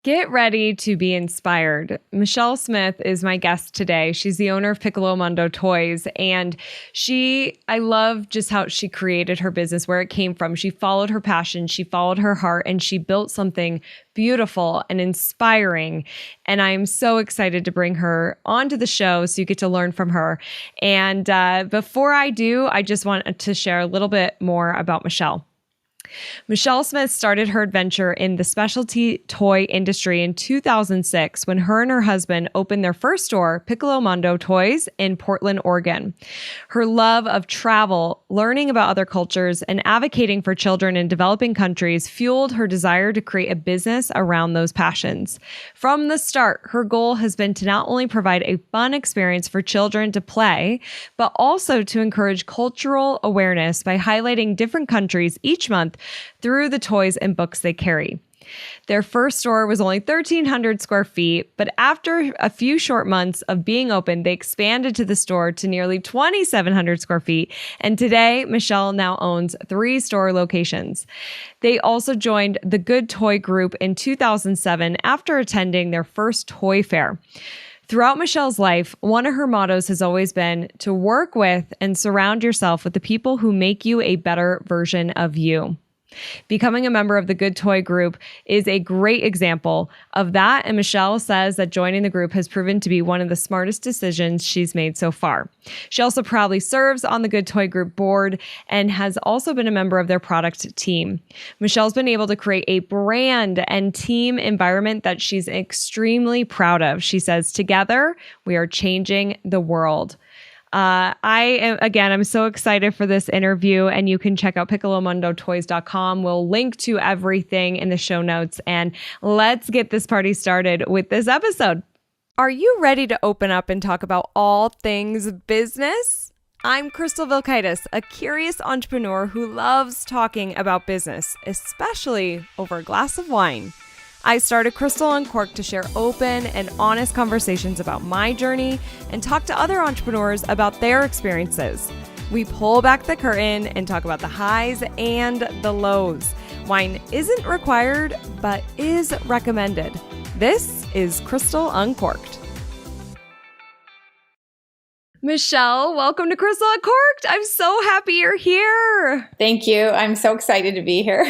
Get ready to be inspired. Michelle Smith is my guest today. She's the owner of Piccolo Mundo Toys. And I love just how she created her business, where it came from. She followed her passion, she followed her heart, and she built something beautiful and inspiring. And I'm so excited to bring her onto the show so you get to learn from her. And before I do, I just want to share a little bit more about Michelle. Michelle Smith started her adventure in the specialty toy industry in 2006 when her and her husband opened their first store, Piccolo Mundo Toys, in Portland, Oregon. Her love of travel, learning about other cultures, and advocating for children in developing countries fueled her desire to create a business around those passions. From the start, her goal has been to not only provide a fun experience for children to play, but also to encourage cultural awareness by highlighting different countries each month through the toys and books they carry. Their first store was only 1,300 square feet, but after a few short months of being open, they expanded to the store to nearly 2,700 square feet. And today, Michelle now owns 3 store locations. They also joined the Good Toy Group in 2007 after attending their first toy fair. Throughout Michelle's life, one of her mottos has always been to work with and surround yourself with the people who make you a better version of you. Becoming a member of the Good Toy Group is a great example of that, and Michelle says that joining the group has proven to be one of the smartest decisions she's made so far. She also proudly serves on the Good Toy Group board and has also been a member of their product team. Michelle's been able to create a brand and team environment that she's extremely proud of. She says, "Together, we are changing the world." I'm so excited for this interview, and you can check out piccolomundotoys.com. We'll link to everything in the show notes, and let's get this party started with this episode. Are you ready to open up and talk about all things business? I'm Crystal Vilkaitis, a curious entrepreneur who loves talking about business, especially over a glass of wine. I started Crystal Uncorked to share open and honest conversations about my journey and talk to other entrepreneurs about their experiences. We pull back the curtain and talk about the highs and the lows. Wine isn't required, but is recommended. This is Crystal Uncorked. Michelle, welcome to Crystal Uncorked. I'm so happy you're here. Thank you. I'm so excited to be here.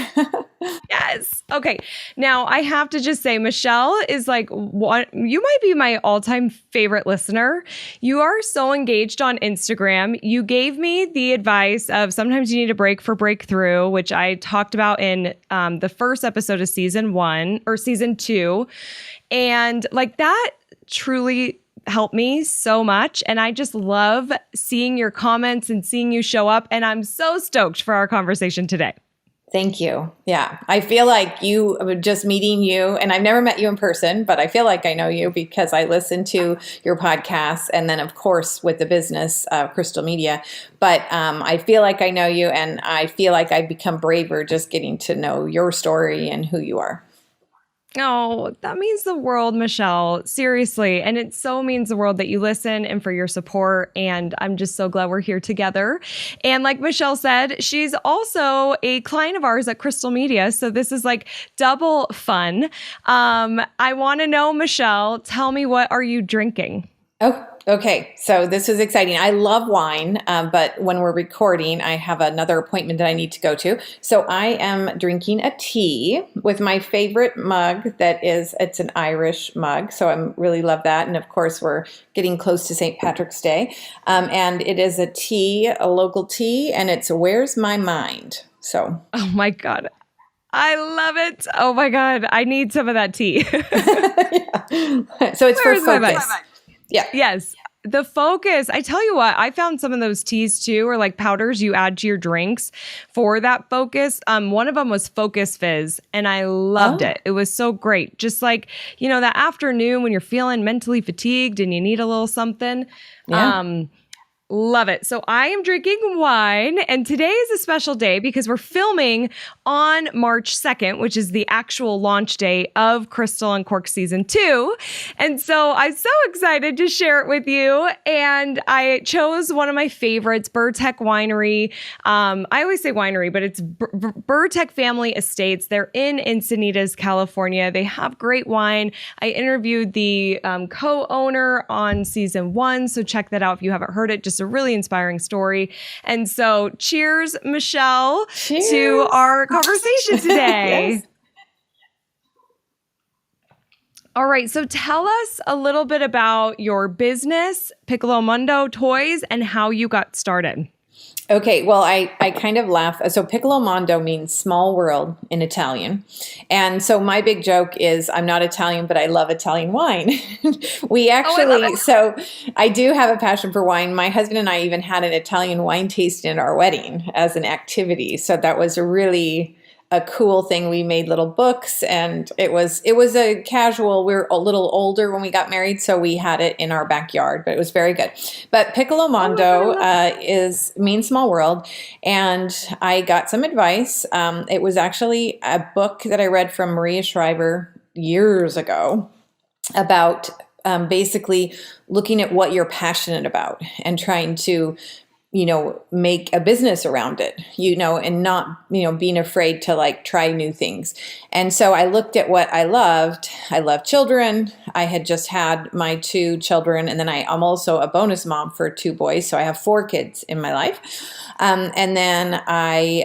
Yes. Okay. Now I have to just say, Michelle is like you might be my all-time favorite listener. You are so engaged on Instagram. You gave me the advice of sometimes you need a break for breakthrough, which I talked about in the first episode of season 2. And like that truly helped me so much. And I just love seeing your comments and seeing you show up. And I'm so stoked for our conversation today. Thank you. Yeah. I feel like just meeting you, and I've never met you in person, but I feel like I know you because I listen to your podcasts and then, of course, with the business, Crystal Media. But I feel like I know you, and I feel like I've become braver just getting to know your story and who you are. Oh, that means the world, Michelle. Seriously. And it so means the world that you listen and for your support. And I'm just so glad we're here together. And like Michelle said, she's also a client of ours at Crystal Media. So this is like double fun. I want to know, Michelle, tell me, what are you drinking? Oh, okay. So this is exciting. I love wine, but when we're recording, I have another appointment that I need to go to. So I am drinking a tea with my favorite mug. It's an Irish mug. So I really love that. And of course, we're getting close to St. Patrick's Day. And it is a local tea, and it's Where's My Mind? So. Oh my God. I love it. Oh my God. I need some of that tea. Yeah. So it's for focus. Yeah. Yes. The focus. I tell you what, I found some of those teas too, or like powders you add to your drinks for that focus. One of them was Focus Fizz, and I loved it. It was so great. Just like, that afternoon when you're feeling mentally fatigued and you need a little something. Yeah. Love it. So I am drinking wine, and today is a special day because we're filming on March 2nd, which is the actual launch day of Crystal and Cork Season 2. And so I'm so excited to share it with you. And I chose one of my favorites, Burtech Winery. I always say winery, but it's Burtech Family Estates. They're in Encinitas, California. They have great wine. I interviewed the co-owner on Season 1, so check that out if you haven't heard it. Just a really inspiring story. And so cheers, Michelle, Cheers. to our conversation today. Yes. All right. So tell us a little bit about your business, Piccolo Mundo Toys, and how you got started. Okay, well, I kind of laugh. So Piccolo Mondo means small world in Italian. And so my big joke is I'm not Italian, but I love Italian wine. We actually, so I do have a passion for wine. My husband and I even had an Italian wine tasting in our wedding as an activity. So that was really a cool thing. We made little books, and it was a casual. We were a little older when we got married, so we had it in our backyard, but it was very good. But Piccolo Mondo means small world, and I got some advice. It was actually a book that I read from Maria Shriver years ago about basically looking at what you're passionate about and trying to make a business around it, and not, being afraid to like try new things. And so I looked at what I loved. I love children. I had just had my 2 children, and then I'm also a bonus mom for 2 boys. So I have 4 kids in my life. And then I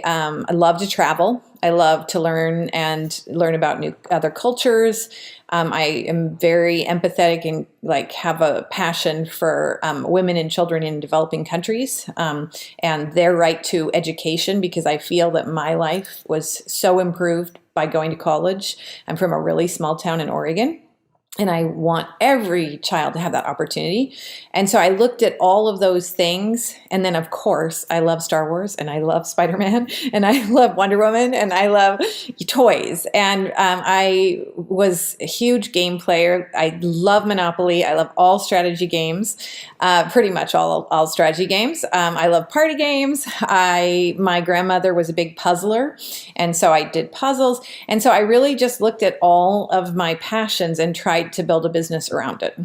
love to travel. I love to learn about other cultures. I am very empathetic and have a passion for women and children in developing countries and their right to education, because I feel that my life was so improved by going to college. I'm from a really small town in Oregon, and I want every child to have that opportunity. And so I looked at all of those things. And then, of course, I love Star Wars, and I love Spider-Man, and I love Wonder Woman, and I love toys. And I was a huge game player. I love Monopoly. I love all strategy games, pretty much all strategy games. I love party games. My grandmother was a big puzzler, and so I did puzzles. And so I really just looked at all of my passions and tried to build a business around it.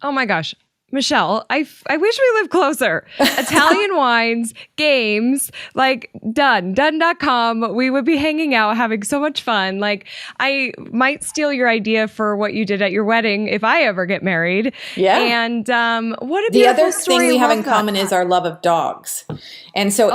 Oh my gosh. Michelle, I wish we lived closer. Italian wines, games, done.com. We would be hanging out, having so much fun. I might steal your idea for what you did at your wedding if I ever get married. Yeah. And what a the beautiful other story. thing we have in common is our love of dogs. And so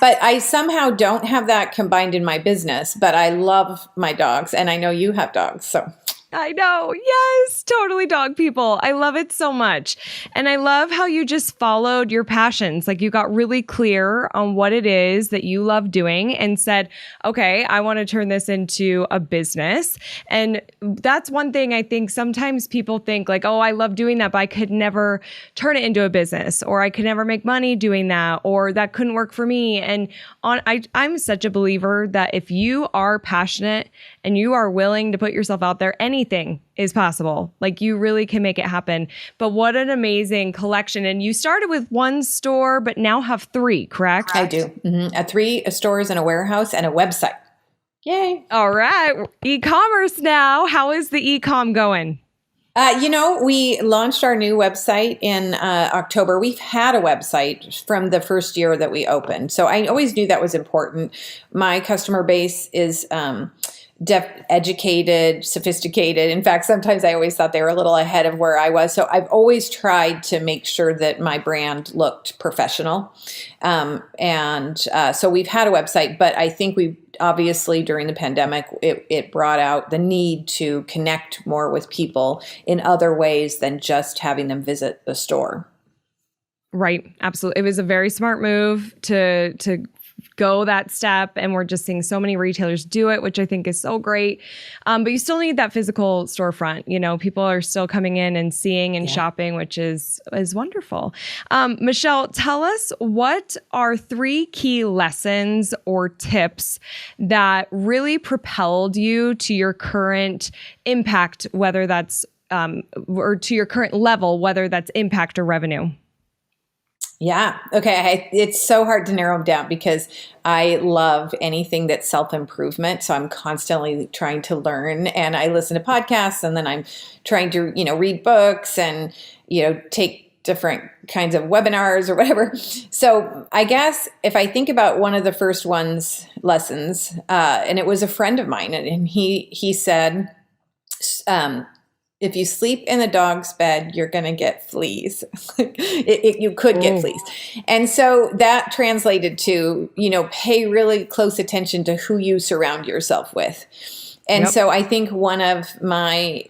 but I somehow don't have that combined in my business, but I love my dogs, and I know you have dogs. So I know. Yes, totally dog people. I love it so much. And I love how you just followed your passions. You got really clear on what it is that you love doing and said, okay, I want to turn this into a business. And that's one thing I think sometimes people think oh, I love doing that, but I could never turn it into a business, or I could never make money doing that, or that couldn't work for me. And I'm such a believer that if you are passionate and you are willing to put yourself out there, anything is possible. You really can make it happen. But what an amazing collection. And you started with 1 store, but now have 3, correct? I do. 3 stores and a warehouse and a website. Yay. All right. E-commerce now. How is the e-com going? We launched our new website in October. We've had a website from the first year that we opened. So I always knew that was important. My customer base is educated, sophisticated. In fact, sometimes I always thought they were a little ahead of where I was. So I've always tried to make sure that my brand looked professional. So we've had a website, but I think we obviously during the pandemic, it brought out the need to connect more with people in other ways than just having them visit the store. Right. Absolutely. It was a very smart move to go that step. And we're just seeing so many retailers do it, which I think is so great. But you still need that physical storefront. People are still coming in and seeing and shopping, which is wonderful. Michelle, tell us, what are 3 key lessons or tips that really propelled you to your current impact, whether that's or to your current level, whether that's impact or revenue? Yeah. Okay. It's so hard to narrow them down because I love anything that's self-improvement. So I'm constantly trying to learn, and I listen to podcasts, and then I'm trying to, read books and, take different kinds of webinars or whatever. So I guess if I think about one of the first lessons, and it was a friend of mine, and he said, if you sleep in the dog's bed, you're going to get fleas. You could get fleas. And so that translated to, pay really close attention to who you surround yourself with. And so I think one of my,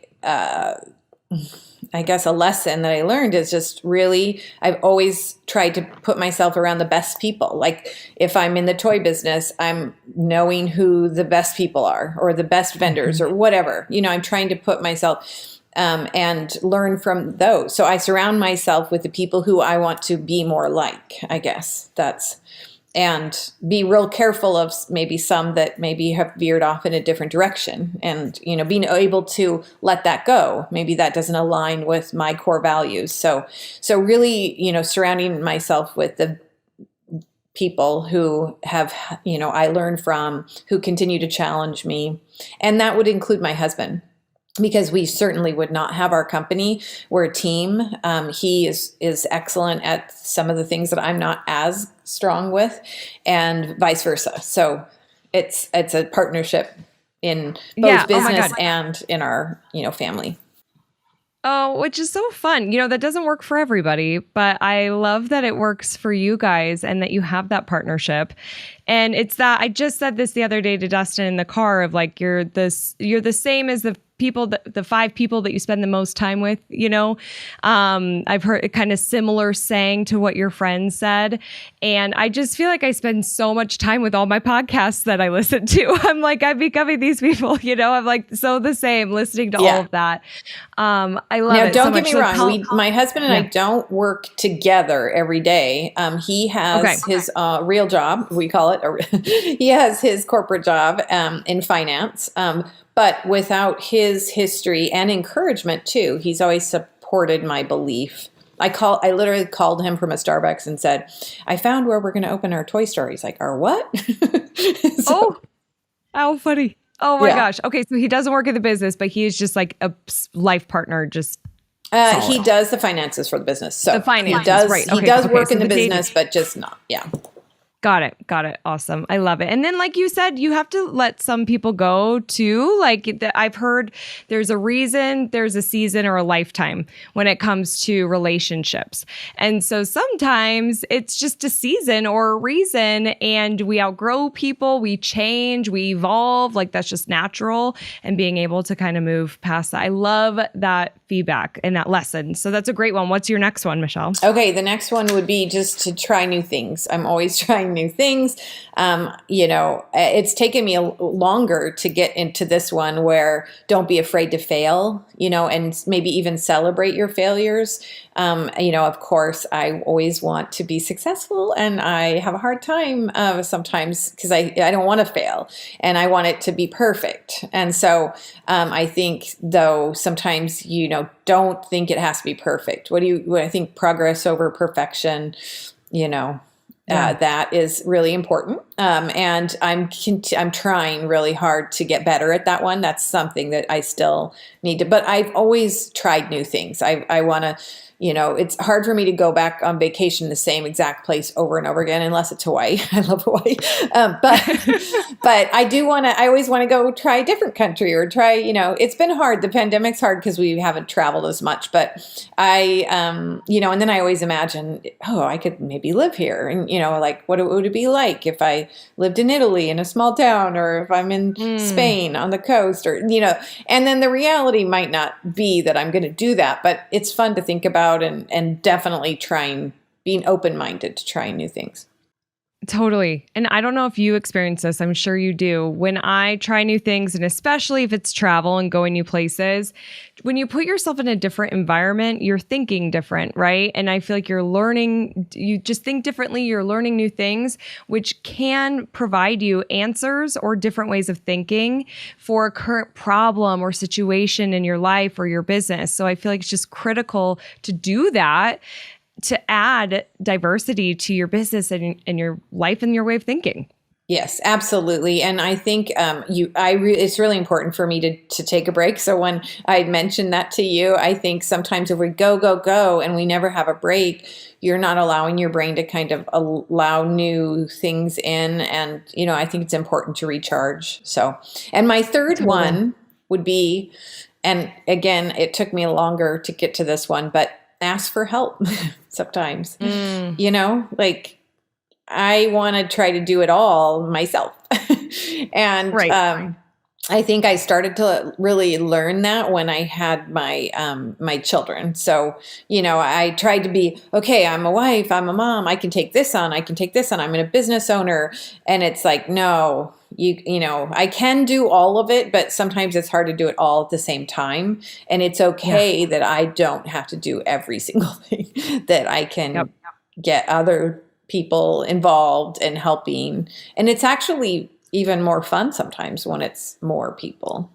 I guess a lesson that I learned is just really, I've always tried to put myself around the best people. Like if I'm in the toy business, I'm knowing who the best people are or the best vendors or whatever. I'm trying to put myself and learn from those. So I surround myself with the people who I want to be more like, I guess and be real careful of maybe some that maybe have veered off in a different direction, and, being able to let that go. Maybe that doesn't align with my core values. So really, surrounding myself with the people who have, I learn from, who continue to challenge me. And that would include my husband, because we certainly would not have our company. We're a team. He is excellent at some of the things that I'm not as strong with, and vice versa. So it's a partnership in both business and in our, family. Oh, which is so fun. That doesn't work for everybody, but I love that it works for you guys and that you have that partnership. And it's that I just said this the other day to Dustin in the car of like, you're the same as the 5 people that you spend the most time with, I've heard a kind of similar saying to what your friend said. And I just feel like I spend so much time with all my podcasts that I listen to. I'm like, I'm becoming these people, I'm like, so the same, listening to all of that. I love it. Now, don't get me wrong. My husband and I don't work together every day. He has his real job. We call it. He has his corporate job in finance. But without his history and encouragement too, he's always supported my belief. I literally called him from a Starbucks and said, I found where we're going to open our toy store. He's like, our what? How funny. Oh my gosh. Okay. So he doesn't work in the business, but he is just like a life partner. He does the finances for the business. So the finances, he does, right. He does work in the business, but just not. Yeah. Got it. Awesome. I love it. And then, like you said, you have to let some people go too. Like I've heard there's a reason, there's a season or a lifetime when it comes to relationships. And so sometimes it's just a season or a reason, and we outgrow people, we change, we evolve. Like that's just natural, and being able to kind of move past that. I love that feedback and that lesson. So that's a great one. What's your next one, Michelle? Okay. The next one would be just to try new things. I'm always trying new things. It's taken me longer to get into this one where don't be afraid to fail, and maybe even celebrate your failures. Of course, I always want to be successful, and I have a hard time sometimes because I don't want to fail and I want it to be perfect. And so I think though sometimes, don't think it has to be perfect. What I think progress over perfection, that is really important. And I'm trying really hard to get better at that one. That's something that I still need to, but I've always tried new things. I want to, it's hard for me to go back on vacation in the same exact place over and over again, unless it's Hawaii. I love Hawaii. But I always want to go try a different country or try, it's been hard. The pandemic's hard because we haven't traveled as much, but and then I always imagine, I could maybe live here. And, like what would it be like if I lived in Italy in a small town, or if I'm in Spain on the coast, or, and then the reality might not be that I'm going to do that, but it's fun to think about. And definitely being open-minded to trying new things. Totally. And I don't know if you experience this. I'm sure you do. When I try new things, and especially if it's travel and going new places, when you put yourself in a different environment, you're thinking different, right? And I feel like you just think differently. You're learning new things, which can provide you answers or different ways of thinking for a current problem or situation in your life or your business. So I feel like it's just critical to do that, to add diversity to your business and your life and your way of thinking. Yes, absolutely. And I think it's really important for me to take a break. So when I mentioned that to you, I think sometimes if we go, and we never have a break, you're not allowing your brain to kind of allow new things in. And, I think it's important to recharge. So, and my third one would be, and again, it took me longer to get to this one, but ask for help sometimes, like, I want to try to do it all myself. And I think I started to really learn that when I had my my children. So, I tried to be, okay, I'm a wife, I'm a mom, I can take this on, I'm a business owner. And it's like, no, I can do all of it, but sometimes it's hard to do it all at the same time. And it's okay that I don't have to do every single thing, that I can get other people involved and helping. And it's actually even more fun sometimes when it's more people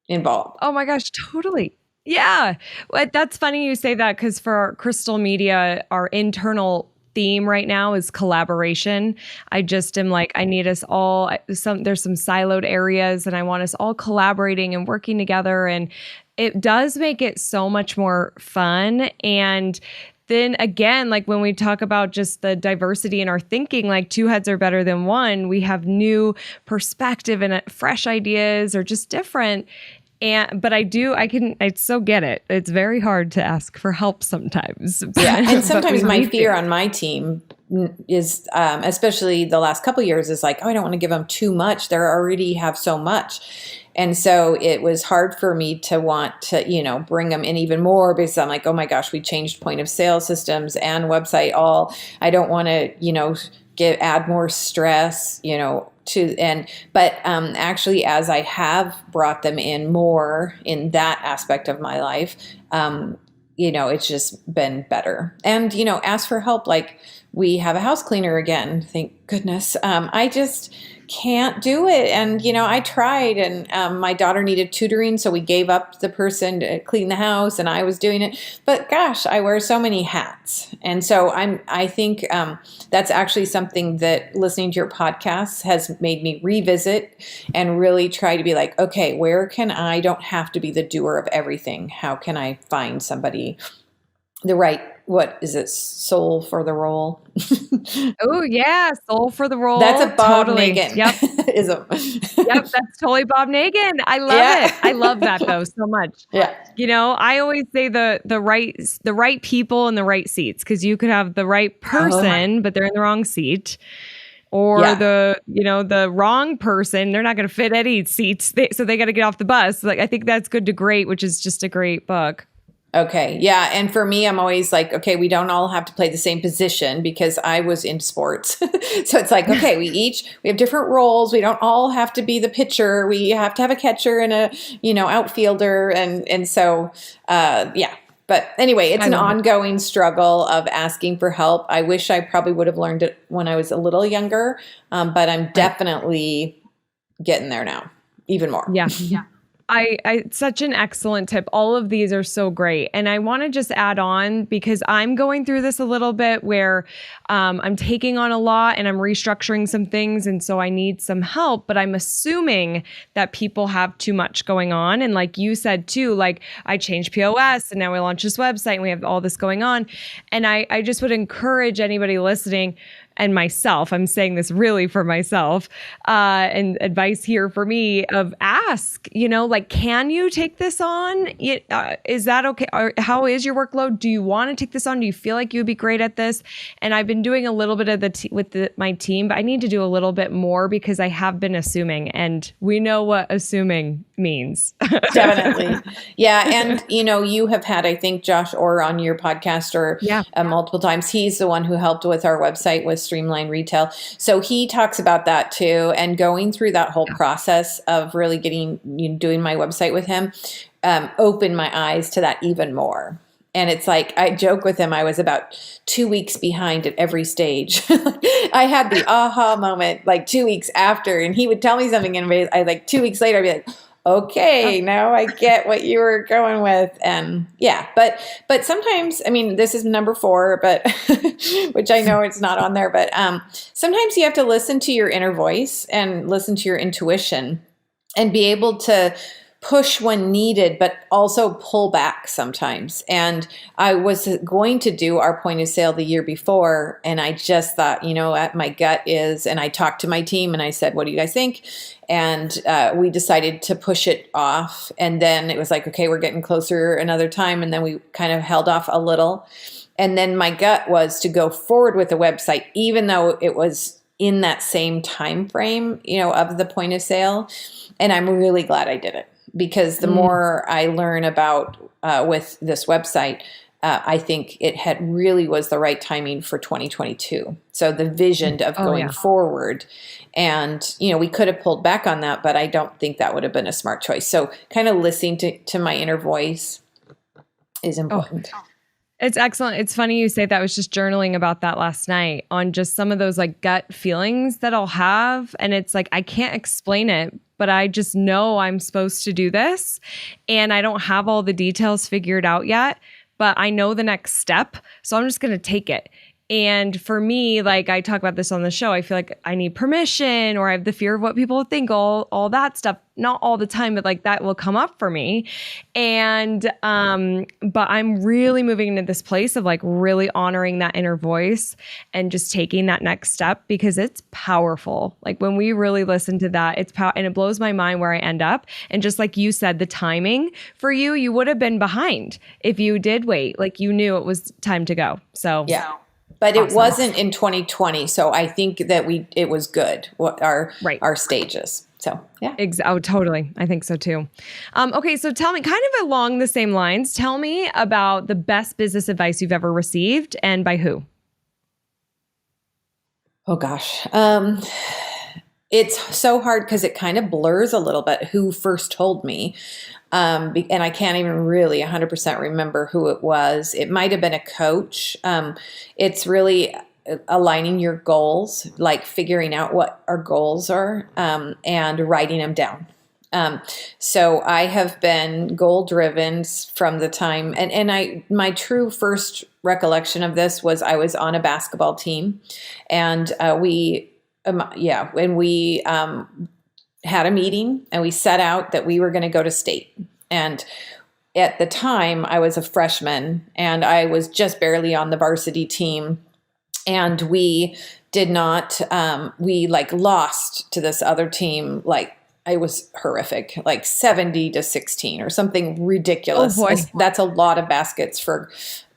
involved. Oh my gosh, totally. Yeah. Well, that's funny you say that, because for our Crystal Media, our internal theme right now is collaboration. I just am like, I need us all, there's some siloed areas, and I want us all collaborating and working together. And it does make it so much more fun. And then again, like when we talk about just the diversity in our thinking, like two heads are better than one, we have new perspective and fresh ideas, or just different. But I so get it. It's very hard to ask for help sometimes. Yeah. And sometimes my fear on my team is, especially the last couple of years, is like, oh, I don't want to give them too much. They already have so much. And so it was hard for me to want to, bring them in even more, because I'm like, oh my gosh, we changed point of sale systems and website all. I don't want to, add more stress, but actually, as I have brought them in more in that aspect of my life, it's just been better. And, ask for help. Like, we have a house cleaner again, thank goodness. I just can't do it. And, I tried, and my daughter needed tutoring, so we gave up the person to clean the house, and I was doing it. But gosh, I wear so many hats. And so I think that's actually something that listening to your podcast has made me revisit and really try to be like, okay, I don't have to be the doer of everything. How can I find somebody the right, what is it, soul for the role? Oh yeah, soul for the role. That's a Bob totally. Nagin. Yep. Yep, that's totally Bob Nagin. I love it. I love that though so much. Yeah. I always say the right people in the right seats, because you could have the right person, but they're in the wrong seat. Or the wrong person, they're not going to fit any seats, so they got to get off the bus. Like, I think that's Good to Great, which is just a great book. Okay. Yeah. And for me, I'm always like, okay, we don't all have to play the same position, because I was in sports. So it's like, okay, we have different roles. We don't all have to be the pitcher. We have to have a catcher and a, outfielder. And so, yeah. But anyway, it's an ongoing struggle of asking for help. I wish I probably would have learned it when I was a little younger. But I'm definitely getting there now, even more. Yeah. Yeah. Such an excellent tip. All of these are so great. And I want to just add on, because I'm going through this a little bit where I'm taking on a lot and I'm restructuring some things. And so I need some help, but I'm assuming that people have too much going on. And like you said too, like I changed POS and now we launched this website and we have all this going on. And I just would encourage anybody listening, and myself, I'm saying this really for myself, and advice here for me of ask, like, can you take this on? Is that okay? Or how is your workload? Do you want to take this on? Do you feel like you would be great at this? And I've been doing a little bit of my team, but I need to do a little bit more, because I have been assuming, and we know what assuming means. Definitely. Yeah. And, you have had, I think, Josh Orr on your podcast multiple times. He's the one who helped with our website with Streamline Retail. So he talks about that too. And going through that whole process of really doing my website with him, opened my eyes to that even more. And it's like, I joke with him, I was about 2 weeks behind at every stage. I had the aha moment like 2 weeks after, and he would tell me something, and I 2 weeks later, I'd be like, okay, now I get what you were going with. And yeah, but sometimes, I mean, this is number 4, but which I know it's not on there, but sometimes you have to listen to your inner voice and listen to your intuition and be able to push when needed, but also pull back sometimes. And I was going to do our point of sale the year before, and I just thought, my gut is, and I talked to my team and I said, what do you guys think? And we decided to push it off. And then it was like, okay, we're getting closer another time. And then we kind of held off a little. And then my gut was to go forward with the website, even though it was in that same time frame, of the point of sale. And I'm really glad I did it, because the more I learn about with this website, I think it really was the right timing for 2022. So the vision of going forward, and we could have pulled back on that, but I don't think that would have been a smart choice. So kind of listening to my inner voice is important. It's excellent. It's funny you say that. I was just journaling about that last night on just some of those like gut feelings that I'll have. And it's like, I can't explain it, but I just know I'm supposed to do this. And I don't have all the details figured out yet, but I know the next step. So I'm just going to take it. And for me, like I talk about this on the show, I feel like I need permission, or I have the fear of what people think, all that stuff. Not all the time, but like that will come up for me. And, but I'm really moving into this place of like really honoring that inner voice and just taking that next step, because it's powerful. Like when we really listen to that, it's and it blows my mind where I end up. And just like you said, the timing for you would have been behind if you did wait, like you knew it was time to go. So yeah. But awesome. It wasn't in 2020, so I think that it was good, our stages. So, yeah. Oh, totally. I think so too. Okay, so tell me, kind of along the same lines, tell me about the best business advice you've ever received, and by who? Oh, gosh. It's so hard because it kind of blurs a little bit who first told me. And I can't even really 100% remember who it was. It might have been a coach. It's really aligning your goals, like figuring out what our goals are, and writing them down. So I have been goal driven from the time, and my true first recollection of this was I was on a basketball team, and we had a meeting, and we set out that we were going to go to state. And at the time I was a freshman, and I was just barely on the varsity team. And we did not, we like lost to this other team. Like it was horrific, like 70-16 or something ridiculous. Oh boy. That's a lot of baskets for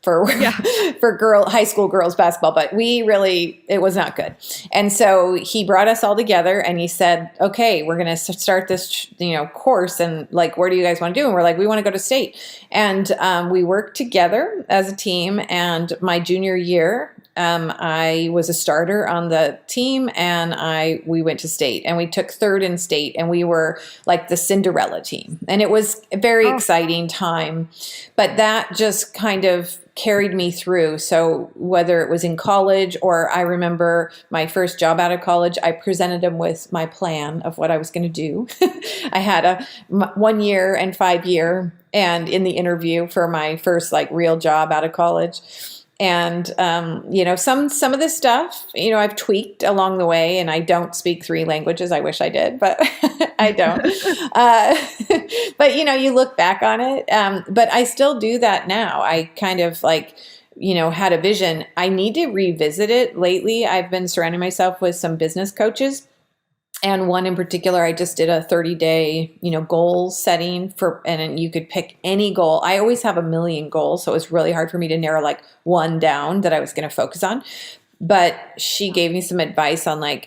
high school girls basketball, but it was not good. And so he brought us all together and he said, okay, we're going to start this, course. And like, where do you guys want to do? And we're like, we want to go to state. And we worked together as a team. And my junior year, I was a starter on the team, and we went to state, and we took third in state, and we were like the Cinderella team. And it was a very exciting time, but that just kind of carried me through. So whether it was in college, or I remember my first job out of college, I presented them with my plan of what I was going to do. I had a 1 year and 5 year, and in the interview for my first like real job out of college. And, some of this stuff, I've tweaked along the way, and I don't speak 3 languages. I wish I did, but I don't. But, you look back on it. But I still do that now. I kind of like, had a vision. I need to revisit it lately. I've been surrounding myself with some business coaches. And one in particular, I just did a 30-day, goal setting and you could pick any goal. I always have a million goals, so it was really hard for me to narrow like one down that I was going to focus on. But she gave me some advice on like,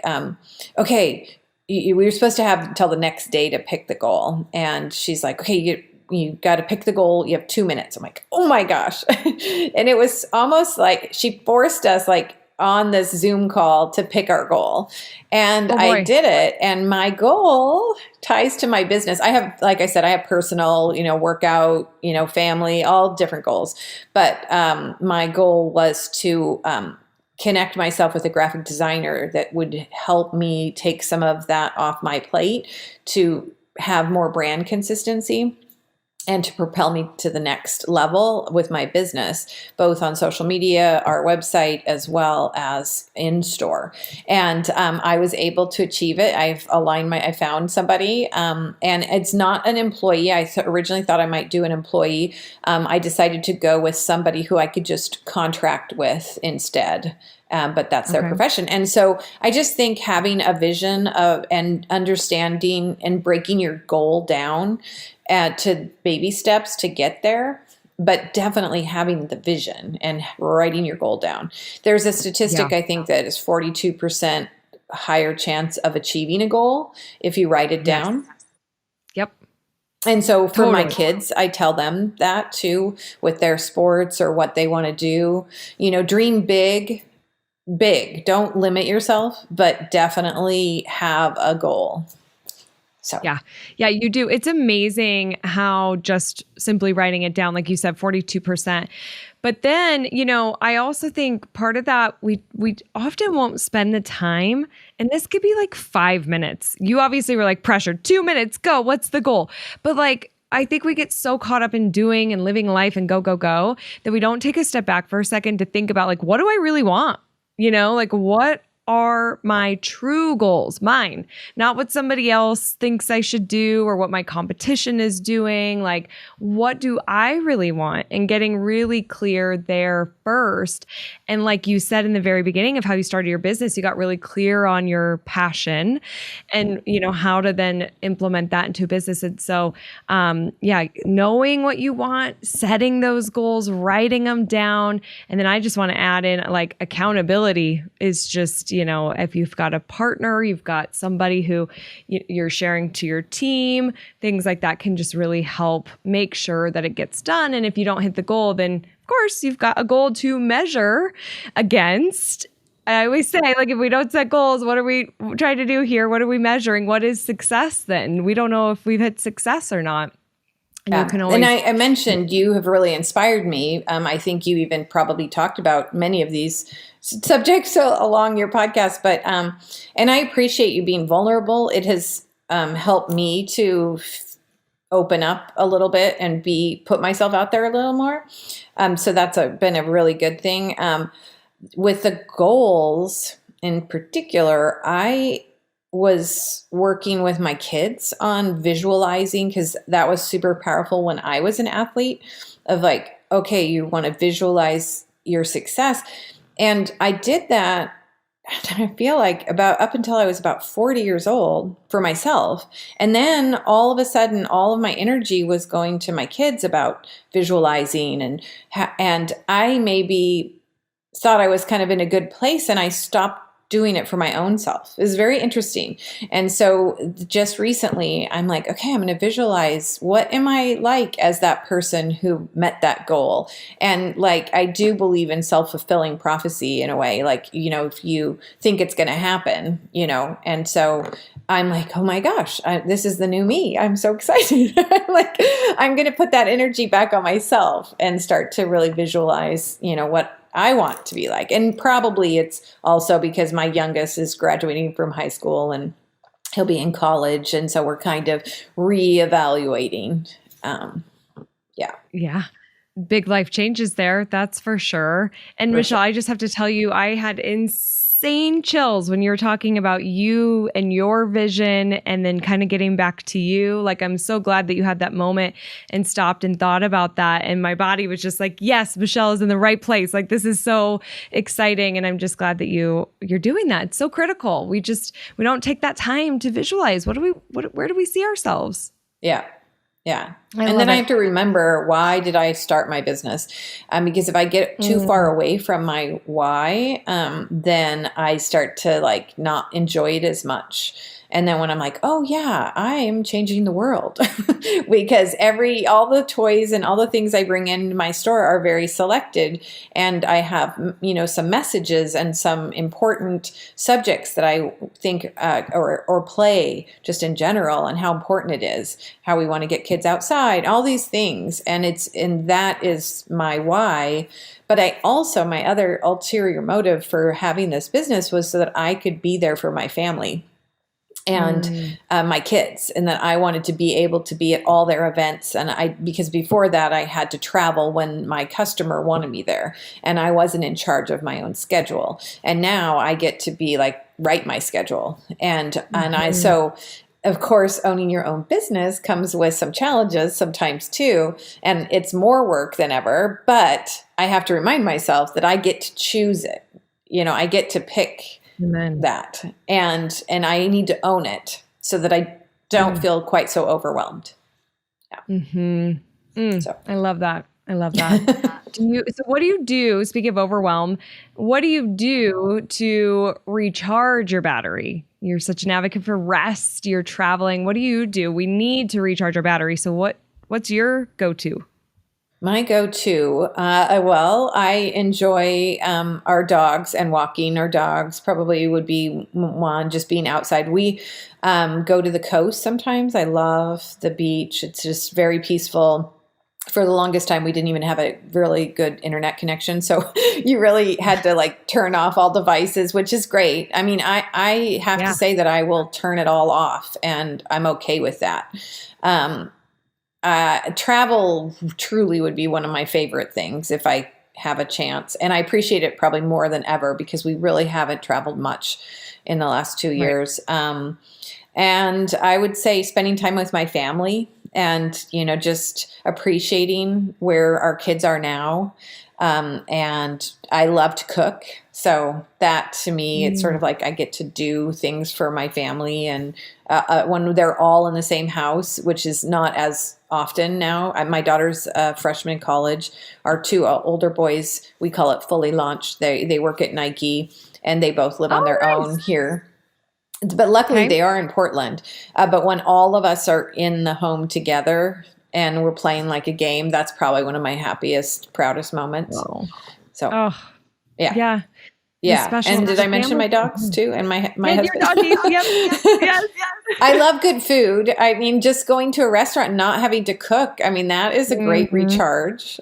okay, we were supposed to have until the next day to pick the goal. And she's like, okay, you got to pick the goal. You have 2 minutes. I'm like, oh my gosh. And it was almost like she forced us like on this Zoom call to pick our goal. And I did it. And my goal ties to my business. I have, like I said, I have personal, workout, family, all different goals. But my goal was to connect myself with a graphic designer that would help me take some of that off my plate to have more brand consistency and to propel me to the next level with my business, both on social media, our website, as well as in store. And I was able to achieve it. I found somebody, and it's not an employee. I originally thought I might do an employee. I decided to go with somebody who I could just contract with instead. But that's their profession. And so I just think having a vision of and understanding and breaking your goal down to baby steps to get there, but definitely having the vision and writing your goal down. There's a statistic, I think, that is 42% higher chance of achieving a goal if you write it down. Yep. And so for my kids, I tell them that too, with their sports or what they want to do. Dream big. Don't limit yourself, but definitely have a goal. So yeah, you do. It's amazing how just simply writing it down, like you said, 42%. But then, I also think part of that, we often won't spend the time, and this could be like 5 minutes. You obviously were like pressured, 2 minutes, go, what's the goal? But I think we get so caught up in doing and living life and go, that we don't take a step back for a second to think about what do I really want? What are my true goals, mine, not what somebody else thinks I should do or what my competition is doing. What do I really want? And getting really clear there first. And like you said in the very beginning of how you started your business, you got really clear on your passion and, how to then implement that into a business. And so, knowing what you want, setting those goals, writing them down. And then I just want to add in accountability is just, if you've got a partner, you've got somebody who you're sharing to your team, things like that can just really help make sure that it gets done. And if you don't hit the goal, then of course you've got a goal to measure against. I always say, if we don't set goals, what are we trying to do here? What are we measuring? What is success then? We don't know if we've hit success or not. And I mentioned you have really inspired me. I think you even probably talked about many of these subjects along your podcast, but and I appreciate you being vulnerable. It has helped me to open up a little bit and put myself out there a little more. So that's been a really good thing. With the goals in particular, I was working with my kids on visualizing, because that was super powerful when I was an athlete, of okay, you want to visualize your success. And I did that, I feel about up until I was about 40 years old for myself. And then all of a sudden, all of my energy was going to my kids about visualizing. And I maybe thought I was kind of in a good place, and I stopped doing it for my own self. It was very interesting. And so just recently I'm okay, I'm going to visualize, what am I like as that person who met that goal? And I do believe in self-fulfilling prophecy in a way, if you think it's going to happen, and so I'm oh my gosh, this is the new me. I'm so excited. I'm going to put that energy back on myself and start to really visualize, what I want to be like. And probably it's also because my youngest is graduating from high school and he'll be in college. And so we're kind of reevaluating. Yeah. Big life changes there. That's for sure. And Michelle, I just have to tell you, I had insane chills when you were talking about you and your vision and then kind of getting back to you. I'm so glad that you had that moment and stopped and thought about that. And my body was just yes, Michelle is in the right place. This is so exciting. And I'm just glad that you're doing that. It's so critical. We don't take that time to visualize. Where do we see ourselves? Yeah. Yeah. And then I have to remember, why did I start my business? Because if I get too far away from my why, then I start to not enjoy it as much. And then when I'm oh yeah, I am changing the world, because all the toys and all the things I bring into my store are very selected. And I have, some messages and some important subjects that I think, or play just in general, and how important it is, how we want to get kids outside, all these things. And that is my why. But my other ulterior motive for having this business was so that I could be there for my family. and my kids, and that I wanted to be able to be at all their events. And because before that I had to travel when my customer wanted me there, and I wasn't in charge of my own schedule. And now I get to be like, write my schedule. So of course, owning your own business comes with some challenges sometimes too. And it's more work than ever, but I have to remind myself that I get to choose it. I get to pick that, and I need to own it so that I don't feel quite so overwhelmed. Yeah. So I love that. So what do you do? Speaking of overwhelm, what do you do to recharge your battery? You're such an advocate for rest. You're traveling. What do you do? We need to recharge our battery. So what's your go-to? My go-to, well, I enjoy our dogs and walking our dogs. Probably would be one, just being outside. We go to the coast sometimes. I love the beach. It's just very peaceful. For the longest time, we didn't even have a really good internet connection. So you really had to like turn off all devices, which is great. I mean, I have to say that I will turn it all off, and I'm okay with that. Travel truly would be one of my favorite things if I have a chance. And I appreciate it probably more than ever because we really haven't traveled much in the last 2 years. And I would say spending time with my family and, just appreciating where our kids are now. And I love to cook. So that to me, it's sort of like I get to do things for my family. And when they're all in the same house, which is not as often now. My daughter's a freshman in college. Our two older boys, we call it fully launched. They work at Nike, and they both live on their own here. But luckily they are in Portland. But when all of us are in the home together and we're playing like a game, that's probably one of my happiest, proudest moments. Whoa. So, yeah. Yeah. And did I mention my dogs too? And my husband? Your doggies. Yes. I love good food. I mean, just going to a restaurant and not having to cook. I mean, that is a great recharge.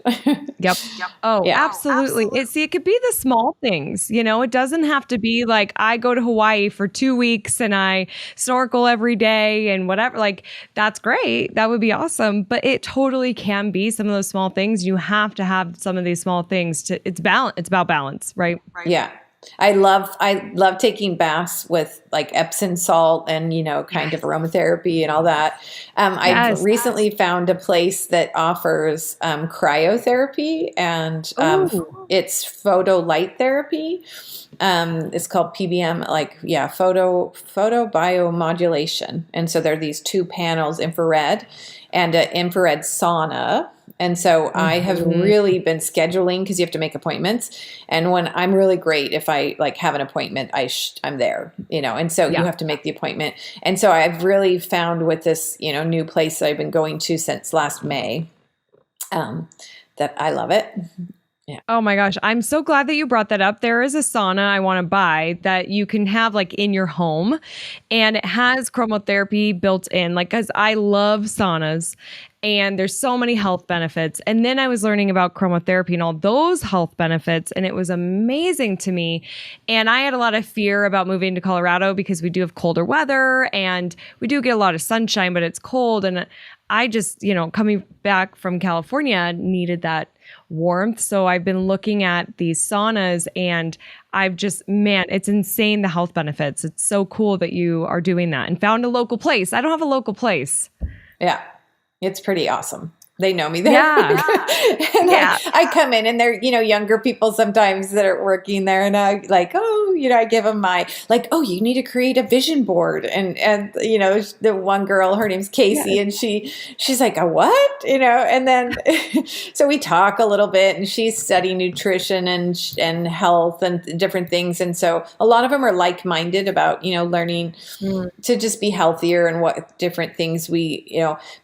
Yep. Oh, yeah. Absolutely. It could be the small things, it doesn't have to be like I go to Hawaii for 2 weeks and I snorkel every day and whatever. Like, that's great. That would be awesome. But it totally can be some of those small things. You have to have some of these small things it's about balance, right? Yeah. I love taking baths with like Epsom salt and, kind of aromatherapy and all that. I've recently found a place that offers cryotherapy, and it's photo light therapy. It's called PBM, photo biomodulation. And so there are these two panels, infrared and an infrared sauna. And so I have really been scheduling because you have to make appointments. And when I'm really great, if I have an appointment, I'm there, and so you have to make the appointment. And so I've really found with this, new place that I've been going to since last May, that I love it. Yeah. Oh my gosh. I'm so glad that you brought that up. There is a sauna I want to buy that you can have in your home, and it has chromotherapy built in, cause I love saunas and there's so many health benefits. And then I was learning about chromotherapy and all those health benefits, and it was amazing to me. And I had a lot of fear about moving to Colorado because we do have colder weather and we do get a lot of sunshine, but it's cold. And I just, coming back from California, needed that warmth. So I've been looking at these saunas, and it's insane, the health benefits. It's so cool that you are doing that and found a local place. I don't have a local place. Yeah. It's pretty awesome. They know me there. Yeah. And I come in and they're, younger people sometimes that are working there, and I I give them my, you need to create a vision board. And the one girl, her name's Casey, and she's like, a what? And then, so we talk a little bit, and she's studying nutrition and health and different things. And so a lot of them are like-minded about, learning to just be healthier and what different things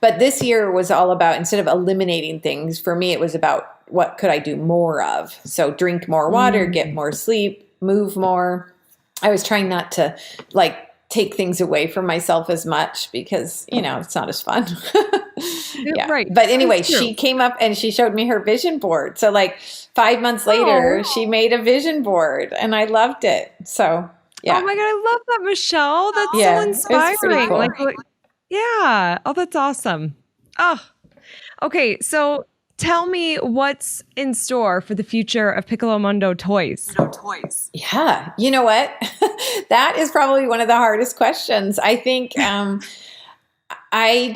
but this year was all about, instead of eliminating things, for me, it was about what could I do more of? So drink more water, get more sleep, move more. I was trying not to take things away from myself as much because, it's not as fun. Yeah. Right. But anyway, she came up and she showed me her vision board. So 5 months later, she made a vision board, and I loved it. So Oh Yeah. my God, I love that, Michelle. That's so Yeah. It's pretty inspiring. cool. Yeah. Oh, that's awesome. Oh, okay. So tell me what's in store for the future of Piccolo Mundo toys. Yeah. You know what? That is probably one of the hardest questions. I think I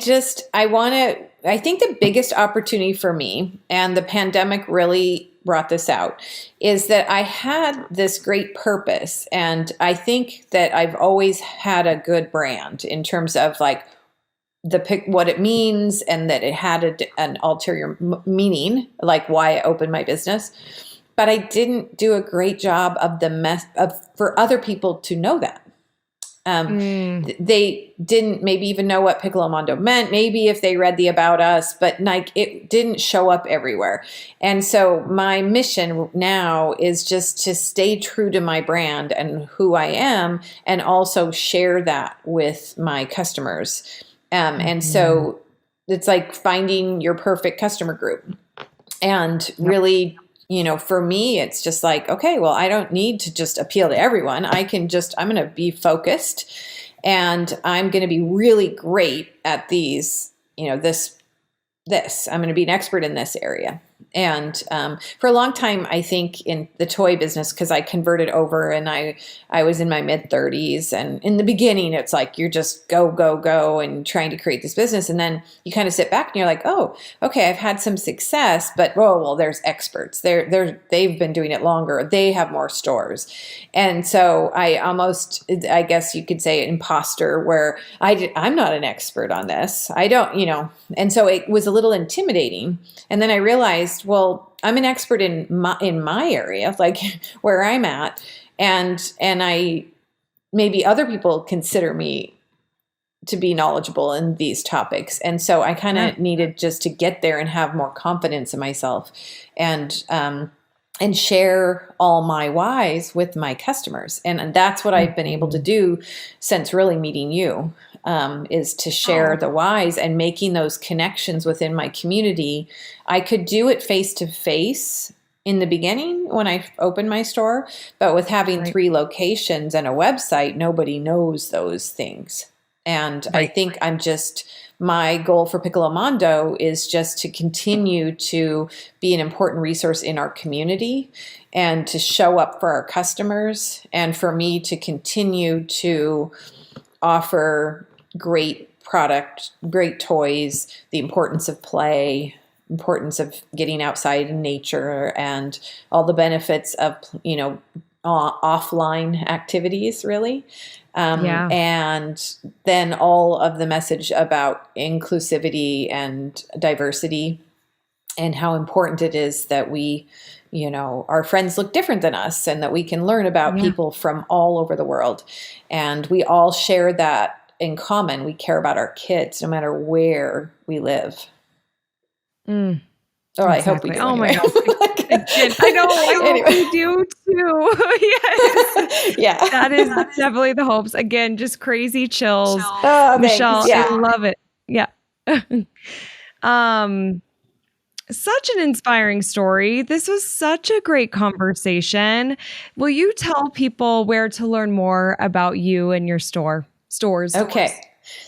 think the biggest opportunity for me, and the pandemic really brought this out, is that I had this great purpose. And I think that I've always had a good brand in terms of like what it means, and that it had an ulterior meaning, like why I opened my business. But I didn't do a great job of for other people to know that. They didn't maybe even know what Piccolo Mondo meant, maybe if they read the About Us, but like it didn't show up everywhere. And so my mission now is just to stay true to my brand and who I am, and also share that with my customers. And so it's like finding your perfect customer group. And really, for me, it's just like, okay, well, I don't need to just appeal to everyone. I'm going to be focused, and I'm going to be really great at these, I'm going to be an expert in this area. And for a long time, I think in the toy business, because I converted over and I was in my mid 30s. And in the beginning, it's like you're just go, go, go and trying to create this business. And then you kind of sit back and you're like, oh, okay, I've had some success, but well, there's experts. They've been doing it longer. They have more stores. And so I guess you could say imposter, where I'm not an expert on this. I don't, and so it was a little intimidating. And then I realized, well, I'm an expert in my area, like where I'm at, and I maybe other people consider me to be knowledgeable in these topics. And so I kind of needed just to get there and have more confidence in myself, and share all my whys with my customers. And that's what I've been able to do since really meeting you. Is to share the whys and making those connections within my community. I could do it face to face in the beginning when I opened my store, but with having 3 locations and a website, nobody knows those things. And I think my goal for Piccolo Mondo is just to continue to be an important resource in our community, and to show up for our customers, and for me to continue to offer great product, great toys, the importance of play, importance of getting outside in nature, and all the benefits of, offline activities, really. And then all of the message about inclusivity and diversity, and how important it is that we, our friends look different than us, and that we can learn about people from all over the world. And we all share that in common. We care about our kids no matter where we live. Exactly. I hope we do. Oh my gosh. I know. I hope we do too. Yes. Yeah. That is definitely the hopes. Again, just crazy chills. Oh, Michelle, yeah. I love it. Yeah. Such an inspiring story. This was such a great conversation. Will you tell people where to learn more about you and your stores? Okay.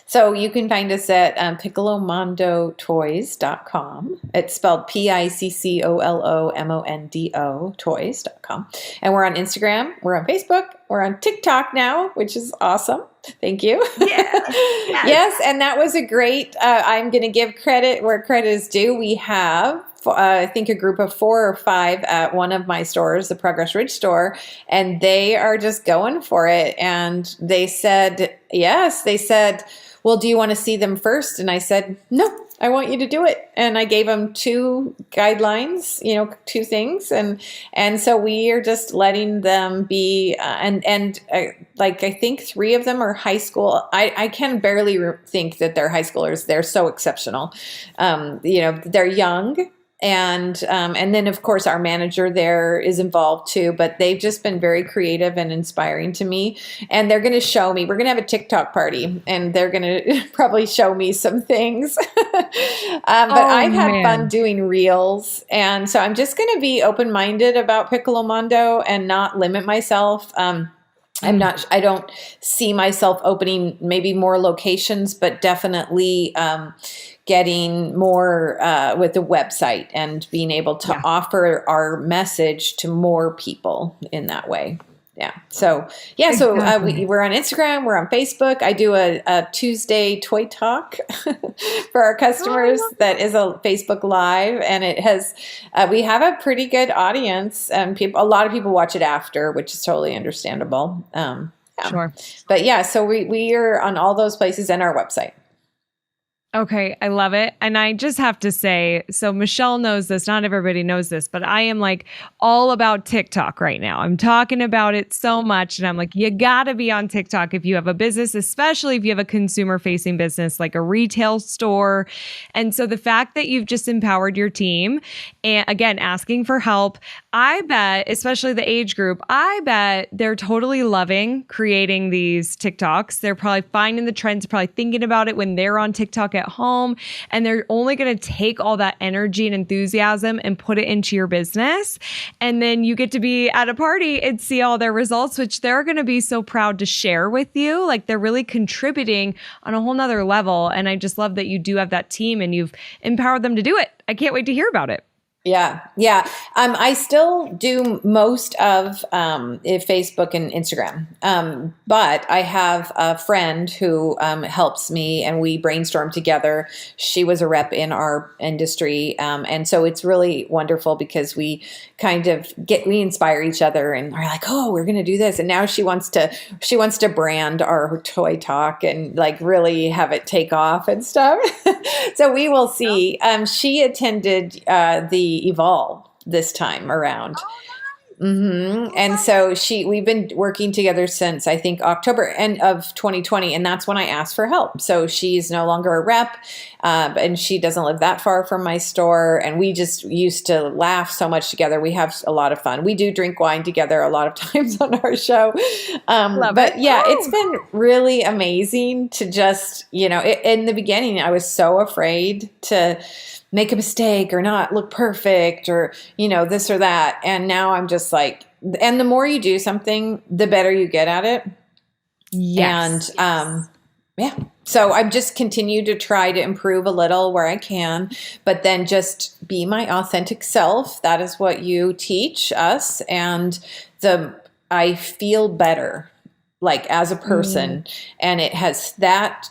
So you can find us at piccolomondotoys.com. It's spelled PICCOLOMONDO toys.com. And we're on Instagram. We're on Facebook. We're on TikTok now, which is awesome. Thank you. Yeah. Yes. And that was a great, I'm going to give credit where credit is due. We have, I think, a group of 4 or 5 at one of my stores, the Progress Ridge store, and they are just going for it. And they said, yes, they said, well, do you want to see them first? And I said, no, I want you to do it. And I gave them 2 guidelines, 2 things. And so we are just letting them be, like, I think 3 of them are high school. I can barely think that they're high schoolers. They're so exceptional. They're young. And then, of course, our manager there is involved too, but they've just been very creative and inspiring to me. And they're going to show me, we're going to have a TikTok party, and they're going to probably show me some things. But I've had fun doing reels. And so I'm just going to be open-minded about Piccolo Mondo and not limit myself. I don't see myself opening maybe more locations, but definitely getting more with the website and being able to Yeah. offer our message to more people in that way. Yeah. So, yeah. So Exactly. we're on Instagram. We're on Facebook. I do a Tuesday toy talk for our Oh, I customers. love That is a Facebook Live, and it has we have a pretty good audience, and people. A lot of people watch it after, which is totally understandable. Yeah. Sure. But yeah, so we are on all those places and our website. Okay, I love it. And I just have to say, so Michelle knows this, not everybody knows this, but I am like all about TikTok right now. I'm talking about it so much. And I'm like, you got to be on TikTok if you have a business, especially if you have a consumer facing business like a retail store. And so the fact that you've just empowered your team and again, asking for help, I bet, especially the age group, I bet they're totally loving creating these TikToks. They're probably finding the trends, probably thinking about it when they're on TikTok at home, and they're only going to take all that energy and enthusiasm and put it into your business. And then you get to be at a party and see all their results, which they're going to be so proud to share with you. Like they're really contributing on a whole nother level. And I just love that you do have that team and you've empowered them to do it. I can't wait to hear about it. Yeah, yeah. I still do most of Facebook and Instagram, but I have a friend who helps me, and we brainstorm together. She was a rep in our industry, and so it's really wonderful because we kind of we inspire each other, and are like, oh, we're going to do this, and now she wants to brand our toy talk and like really have it take off and stuff. So we will see. She attended the Evolve this time around. And so we've been working together since I think October end of 2020, and that's when I asked for help. So she's no longer a rep, and she doesn't live that far from my store. And we just used to laugh so much together. We have a lot of fun. We do drink wine together a lot of times on our show. But yeah, it's been really amazing to just, in the beginning, I was so afraid to make a mistake or not look perfect or, this or that. And now I'm just like, and the more you do something, the better you get at it. Yes. And, yeah. So I've just continued to try to improve a little where I can, but then just be my authentic self. That is what you teach us. And I feel better like as a person. And it has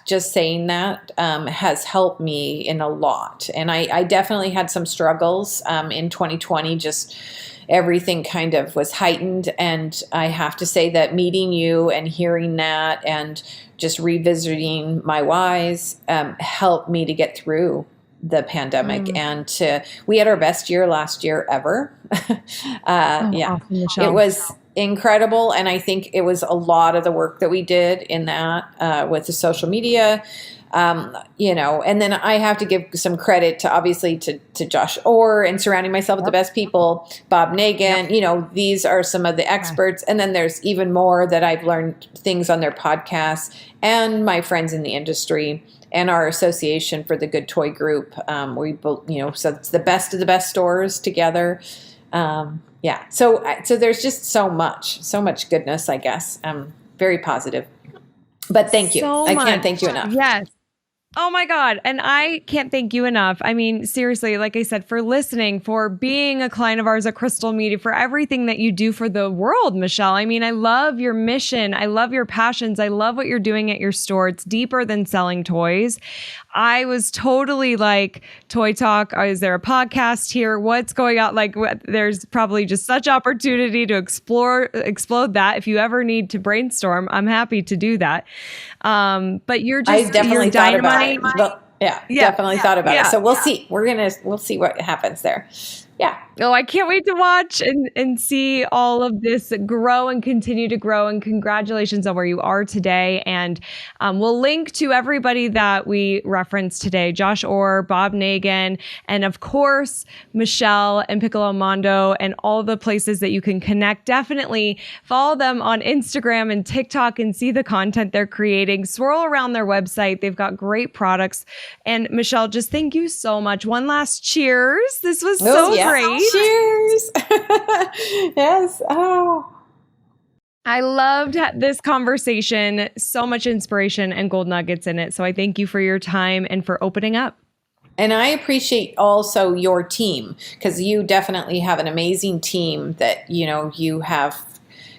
just saying that has helped me in a lot. And I definitely had some struggles in 2020, just everything kind of was heightened. And I have to say that meeting you and hearing that and just revisiting my whys helped me to get through the pandemic. And we had our best year last year ever. Yeah, awesome, it was incredible. And I think it was a lot of the work that we did in that with the social media, and then I have to give some credit to obviously to Josh Orr and surrounding myself with the best people, Bob Nagan, these are some of the experts. And then there's even more that I've learned things on their podcasts and my friends in the industry and our association for the Good Toy Group. So it's the best of the best stores together. Yeah. So there's just so much goodness, I guess. Very positive. But thank you. I can't thank you enough. Yes. Oh my God. And I can't thank you enough. I mean, seriously, like I said, for listening, for being a client of ours at Crystal Media, for everything that you do for the world, Michelle. I mean, I love your mission. I love your passions. I love what you're doing at your store. It's deeper than selling toys. I was totally like, Toy Talk, is there a podcast here? What's going on? Like, there's probably just such opportunity to explode that. If you ever need to brainstorm, I'm happy to do that. But you're just, I definitely thought about it. Well, definitely thought about it. So we'll see. We'll see what happens there. Yeah. Oh, I can't wait to watch and see all of this grow and continue to grow. And congratulations on where you are today. And we'll link to everybody that we referenced today, Josh Orr, Bob Nagan, and of course, Michelle and Piccolo Mondo and all the places that you can connect. Definitely follow them on Instagram and TikTok and see the content they're creating. Swirl around their website. They've got great products. And Michelle, just thank you so much. One last cheers. This was so great. Cheers. Yes. Oh. I loved this conversation. So much inspiration and gold nuggets in it. So I thank you for your time and for opening up. And I appreciate also your team, because you definitely have an amazing team that, you have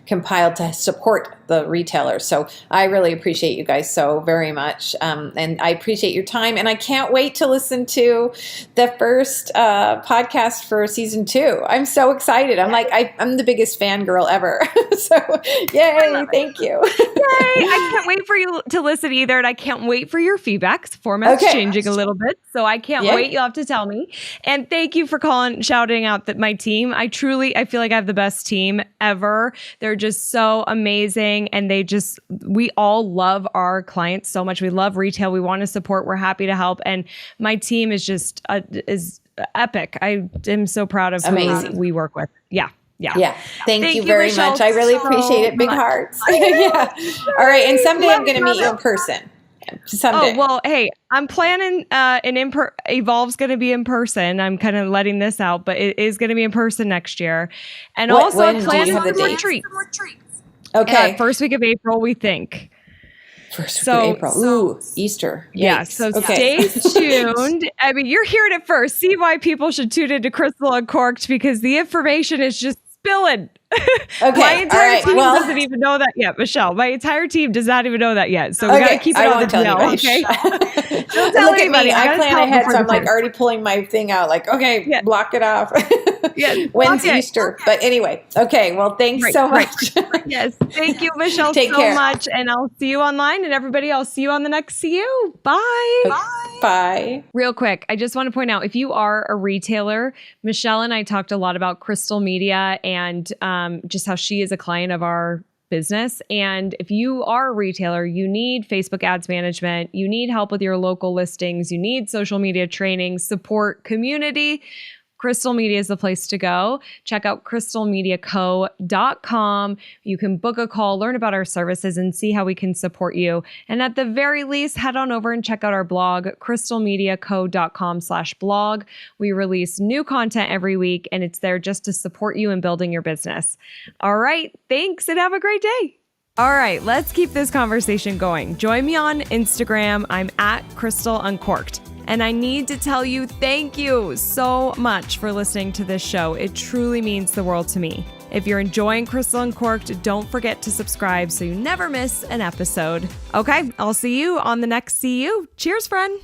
compiled to support the retailers. So I really appreciate you guys so very much. And I appreciate your time. And I can't wait to listen to the first podcast for season 2. I'm so excited. I'm the biggest fangirl ever. So yay, thank you. Yay, I can't wait for you to listen either. And I can't wait for your feedback. Format's changing a little bit. So I can't wait. You'll have to tell me. And thank you for shouting out that my team. I feel like I have the best team ever. They're just so amazing. And we all love our clients so much. We love retail. We want to support. We're happy to help. And my team is just, is epic. I am so proud of who we work with. Yeah. Thank you very much. I really appreciate it. Big hearts. Yeah. All right. And someday I'm going to meet you in person. Someday. Oh, well, hey, I'm planning Evolve's going to be in person. I'm kind of letting this out, but it is going to be in person next year. And also I'm planning some more treats. Okay. First week of April, we think. First week of April. Ooh, Easter. Yikes. Yeah, so stay tuned. I mean, you're hearing it first. See why people should tune into Crystal Uncorked, because the information is just spilling. Okay. My entire team doesn't even know that yet, Michelle. My entire team does not even know that yet. So we got to keep it on the DL, okay? Don't tell Look anybody. At me. I plan ahead, so I'm already pulling my thing out. Block it off. When's Easter? But anyway, okay. Well, thanks so much. Yes. Thank you, Michelle, much. And I'll see you online. And everybody, I'll see you on the next CU. Bye. Bye. Real quick, I just want to point out, if you are a retailer, Michelle and I talked a lot about Crystal Media and just how she is a client of our business. And if you are a retailer, you need Facebook ads management, you need help with your local listings, you need social media training, support, community. Crystal Media is the place to go. Check out crystalmediaco.com. You can book a call, learn about our services, and see how we can support you. And at the very least, head on over and check out our blog, crystalmediaco.com/blog. We release new content every week, and it's there just to support you in building your business. All right, thanks, and have a great day. All right, let's keep this conversation going. Join me on Instagram. I'm at Crystal Uncorked. And I need to tell you, thank you so much for listening to this show. It truly means the world to me. If you're enjoying Crystal Uncorked, don't forget to subscribe so you never miss an episode. Okay, I'll see you on the next CU. Cheers, friend.